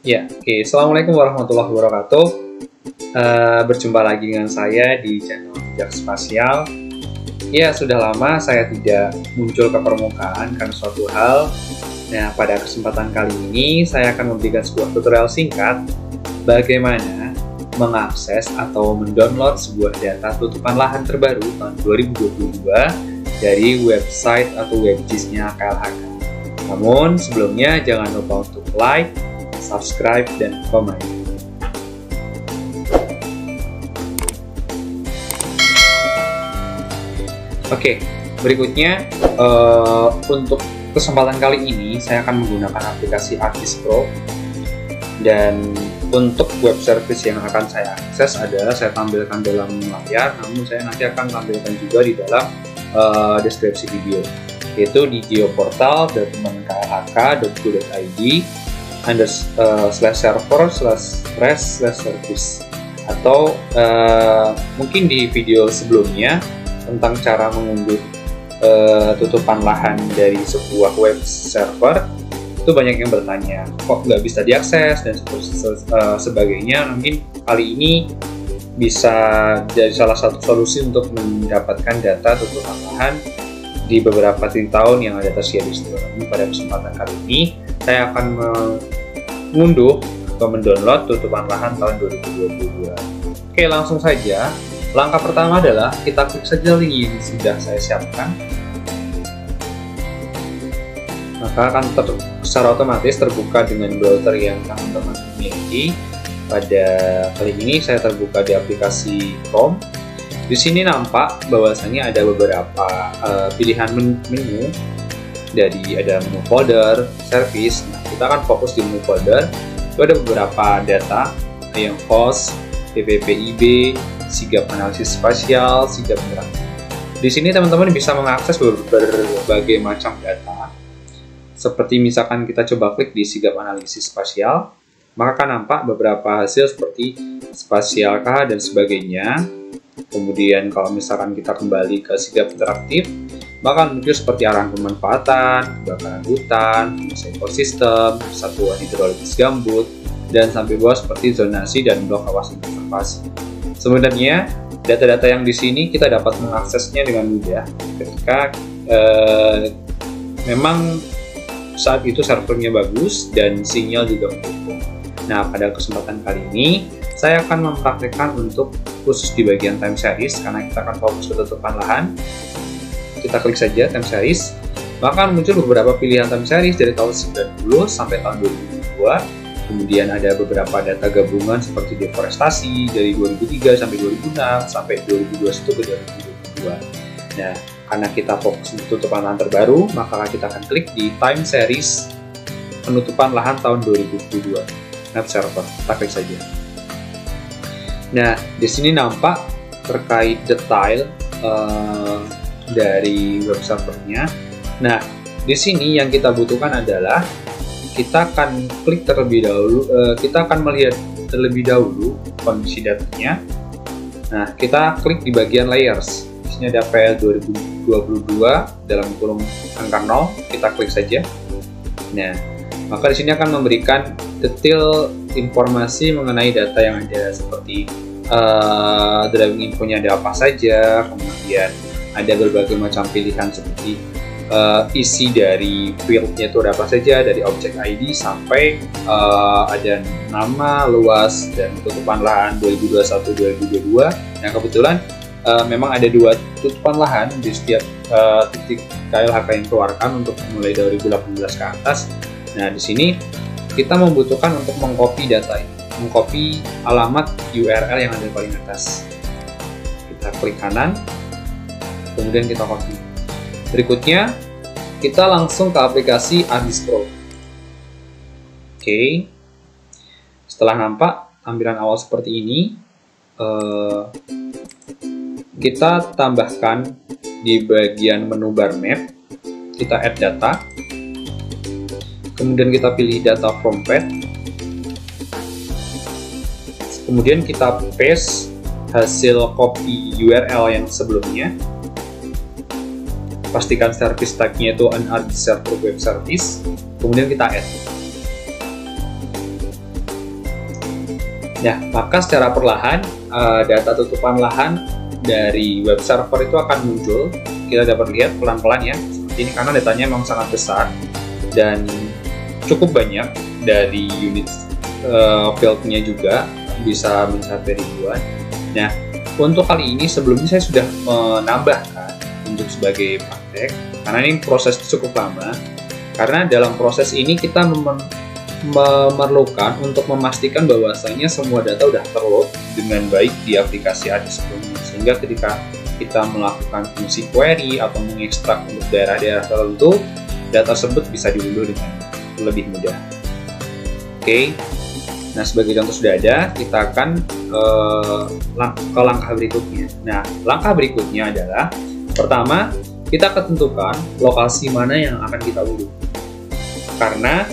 Ya, oke. Assalamualaikum warahmatullahi wabarakatuh. Berjumpa lagi dengan saya di channel Jejak Spasial. Ya, sudah lama saya tidak muncul ke permukaan karena suatu hal. Nah, pada kesempatan kali ini saya akan memberikan sebuah tutorial singkat bagaimana mengakses atau mendownload sebuah data tutupan lahan terbaru tahun 2022 dari website atau webgis-nya KLHK. Namun, sebelumnya jangan lupa untuk like, subscribe, dan komen. Oke, berikutnya untuk kesempatan kali ini saya akan menggunakan aplikasi ArcGIS Pro, dan untuk web service yang akan saya akses adalah saya tampilkan dalam layar, namun saya nanti akan tampilkan juga di dalam deskripsi video, yaitu di geoportal.klhk.go.id /server/res/service, atau mungkin di video sebelumnya tentang cara mengunduh tutupan lahan dari sebuah web server, itu banyak yang bertanya kok nggak bisa diakses dan sebagainya. Mungkin kali ini bisa jadi salah satu solusi untuk mendapatkan data tutupan lahan di beberapa tahun yang ada tersedia di situ. Pada kesempatan kali ini saya akan mengunduh atau mendownload tutupan lahan tahun 2022. Oke, langsung saja. Langkah pertama adalah kita klik saja link yang sudah saya siapkan. Maka akan secara otomatis terbuka dengan browser yang teman-teman miliki. Pada kali ini saya terbuka di aplikasi Chrome. Di sini nampak bahwasannya ada beberapa pilihan menu. Jadi ada menu folder, service. Nah, kita akan fokus di menu folder. Itu ada beberapa data yang host, PPPIB, sigap analisis spasial, sigap interaktif. Di sini teman-teman bisa mengakses berbagai macam data. Seperti misalkan kita coba klik di sigap analisis spasial, maka akan nampak beberapa hasil seperti spasial KH dan sebagainya. Kemudian kalau misalkan kita kembali ke sigap interaktif, maka muncul seperti arahan pemanfaatan, kebakaran hutan, ekosistem, satuan hidrologis gambut, dan sampai bawah seperti zonasi dan blok kawasan konservasi. Sebenarnya data-data yang di sini kita dapat mengaksesnya dengan mudah ketika memang saat itu servernya bagus dan sinyal juga mendukung. Nah, pada kesempatan kali ini saya akan mempraktekkan untuk khusus di bagian time series, karena kita akan fokus ke tutupan lahan. Kita klik saja time series, maka muncul beberapa pilihan time series dari tahun 90 sampai tahun 2002. Kemudian ada beberapa data gabungan seperti deforestasi dari 2003 sampai 2006 sampai 2021 ke 2022. Nah, karena kita fokus di tutupan lahan terbaru, maka kita akan klik di time series penutupan lahan tahun 2022 map server. Kita klik saja. Nah, di sini nampak terkait detail dari web servernya. Nah, di sini yang kita butuhkan adalah kita akan klik terlebih dahulu, kita akan melihat terlebih dahulu kondisi datanya. Nah, kita klik di bagian layers. Di sini ada PL 2022 dalam kolom angka 0, kita klik saja. Nah, maka di sini akan memberikan detail informasi mengenai data yang ada, seperti driving infonya ada apa saja, kemudian ada berbagai macam pilihan seperti isi dari fieldnya itu ada apa saja, dari objek ID sampai ada nama, luas, dan tutupan lahan 2021-2022. Nah, kebetulan memang ada 2 tutupan lahan di setiap titik KLHK yang keluarkan untuk mulai dari 2018 ke atas. Nah, di sini kita membutuhkan untuk mengcopy data ini, mengcopy alamat URL yang ada di paling atas. Kita klik kanan, kemudian kita copy. Berikutnya, kita langsung ke aplikasi ArcGIS Pro. Oke. Setelah nampak tampilan awal seperti ini, kita tambahkan di bagian menu bar map, kita add data. Kemudian kita pilih data from path. Kemudian kita paste hasil copy URL yang sebelumnya. Pastikan service type-nya itu an ArcGIS Server Web Service. Kemudian kita add. Ya, maka secara perlahan data tutupan lahan dari web server itu akan muncul. Kita dapat lihat pelan-pelan ya, seperti ini karena datanya memang sangat besar dan cukup banyak. Dari unit fieldnya juga bisa mencapai ribuan. Nah, untuk kali ini sebelumnya saya sudah menambahkan untuk sebagai praktek, karena ini proses cukup lama. Karena dalam proses ini kita memerlukan untuk memastikan bahwasanya semua data sudah terload dengan baik di aplikasi ADIS Pro, sehingga ketika kita melakukan fungsi query atau mengekstrak untuk daerah-daerah tertentu, data tersebut bisa diunduh dengan lebih mudah. Oke, nah sebagai contoh sudah ada, kita akan ke langkah berikutnya. Nah, langkah berikutnya adalah pertama, kita akan tentukan lokasi mana yang akan kita unduh. Karena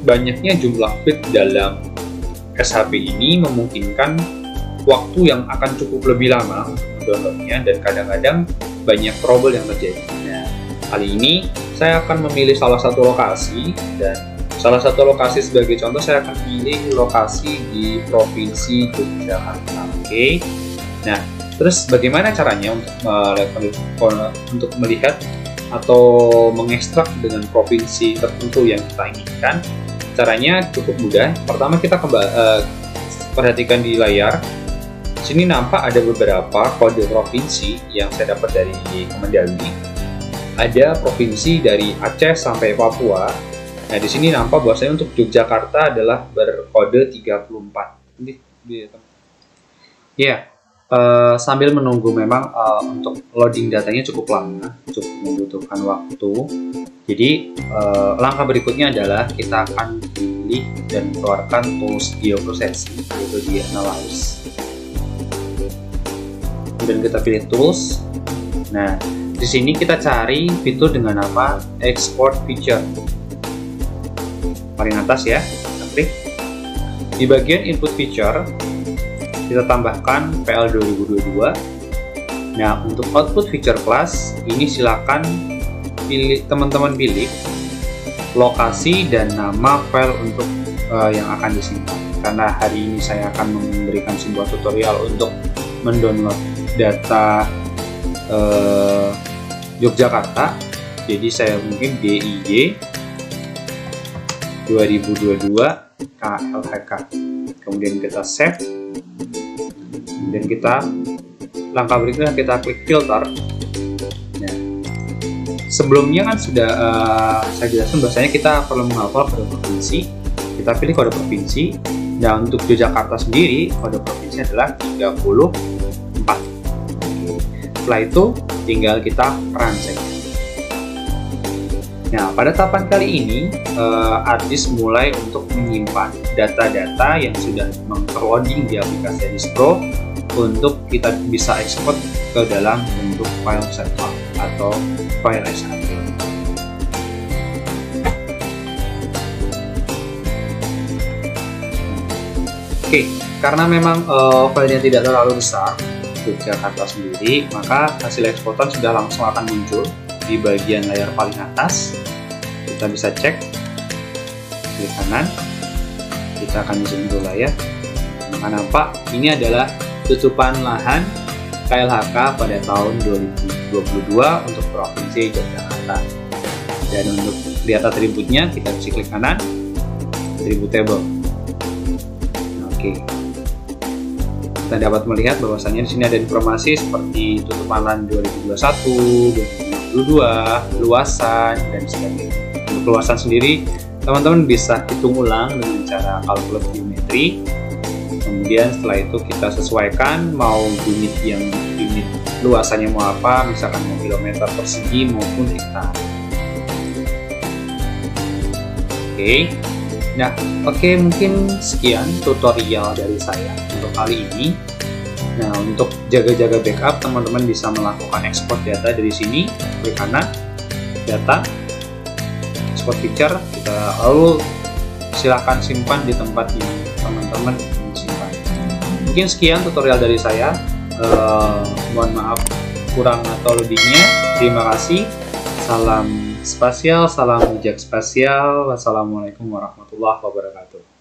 banyaknya jumlah bit dalam SHP ini memungkinkan waktu yang akan cukup lebih lama untuk mendownloadnya dan kadang-kadang banyak trouble yang terjadi. Nah, kali ini saya akan memilih salah satu lokasi, dan salah satu lokasi sebagai contoh saya akan pilih lokasi di Provinsi Yogyakarta. Oke. Nah, terus bagaimana caranya untuk melihat atau mengekstrak dengan provinsi tertentu yang kita inginkan? Caranya cukup mudah. Pertama kita perhatikan di layar. Di sini nampak ada beberapa kode provinsi yang saya dapat dari Kemendagri. Ada provinsi dari Aceh sampai Papua. Nah, di sini nampak bahwasanya untuk Yogyakarta adalah berkode 34. Ya, sambil menunggu memang untuk loading datanya cukup lama, cukup membutuhkan waktu. Jadi, langkah berikutnya adalah kita akan pilih dan keluarkan tools geoprocessing, yaitu di Analyze. Kemudian kita pilih tools. Nah, di sini kita cari fitur dengan nama Export Feature. Paling atas ya, kita klik. Di bagian input feature kita tambahkan PL 2022. Nah, untuk output feature class ini silakan teman-teman pilih lokasi dan nama file untuk yang akan disimpan. Karena hari ini saya akan memberikan sebuah tutorial untuk mendownload data Yogyakarta, jadi saya mungkin DIY 2022 KLHK, kemudian kita save, kemudian kita langkah berikutnya kita klik filter. Nah, sebelumnya kan sudah saya jelaskan bahwasanya kita perlu menghafal kode provinsi. Kita pilih kode provinsi. Nah, untuk Yogyakarta sendiri kode provinsi adalah 34. Setelah itu tinggal kita run saja. Nah, pada tahapan kali ini ADIS mulai untuk menyimpan data-data yang sudah terloading di aplikasi ADIS Pro untuk kita bisa ekspor ke dalam bentuk file CSV atau file SHP. Oke, karena memang filenya tidak terlalu besar Yogyakarta sendiri, maka hasil eksporan sudah langsung akan muncul di bagian layar paling atas. Kita bisa cek klik kanan, kita akan zoom dulu layar, maka nampak ini adalah tutupan lahan KLHK pada tahun 2022 untuk Provinsi Yogyakarta. Dan untuk lihat atributnya, kita bisa klik kanan, atribut table. Oke. Kita dapat melihat bahwasannya di sini ada informasi seperti tutupan lahan 2021, 2022, luasan, dan sebagainya. Untuk luasan sendiri, teman-teman bisa hitung ulang dengan cara kalkulus geometri. Kemudian setelah itu kita sesuaikan mau unit luasannya mau apa, misalkan mau kilometer persegi maupun hektar. Oke. Nah, mungkin sekian tutorial dari saya untuk kali ini. Nah, untuk jaga-jaga backup, teman-teman bisa melakukan ekspor data dari sini, klik kanan, data, export feature, kita lalu silakan simpan di tempat yang teman-teman simpan. Mungkin sekian tutorial dari saya. Mohon maaf kurang atau lebihnya. Terima kasih. Salam spasial, salam jejak spasial. Wassalamualaikum warahmatullahi wabarakatuh.